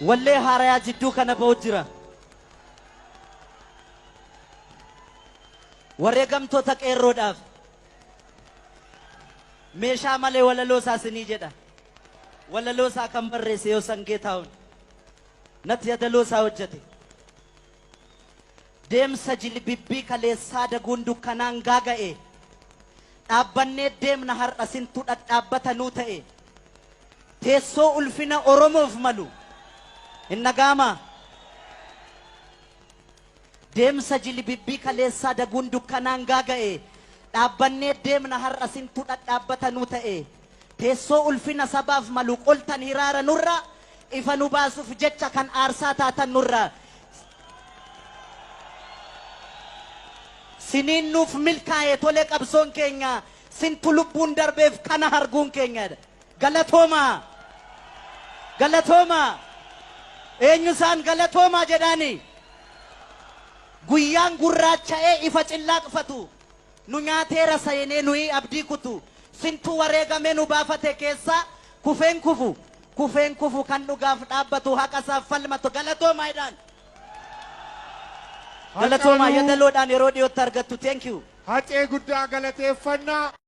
wallee haarayaa jidduu kana ba'u jira. Wareegamtoota qeerroodhaaf meeshaa malee walaloo isaa sinii jedha. Walaloo isaa kan barreesse yoo Sangeetaawun natti yaadaloo isaa hojjete. Deemsa jilbibbii kaleessaa daguun dukkanaan gaaga'e. Dhaabbannee deemna har'a sintu dhadhaabbata nuu ta'e. Teessoo ulfina Oromoof malu hin nagaama. Deemsa jilbibbii kaleessaa daguun dukkanaan gaaga'e. Dhaabbannee deemna har'a sintu dhadhaabbata nuu ta'e. Teessoo ulfina sabaaf malu qoltan hiraara nurra. Ifa nu baasuuf jecha kan aarsaa taatan nurra. Siniin nuuf milkaa'e tolee qabsoon keenya. Sintu lubbuun darbeef kana harguun keenya. Galatooma. Galatooma. Eenyu isaan galatooma jedhaani. Guyyaan gurraacha'ee ifa cillaaqfatu. Nu nyaateera sayinee nuyi abdii kutu. Sintu wareegame nu baafate keessa kufeen kufu. Kufeen kufu kan dhugaaf dhaabbatu haqasaaf falmatu galatooma jedhaan. Galatooma yaadaloodhaan yeroo dhiyootti argattu. Thank you. Hacee guddaa galateeffannaa.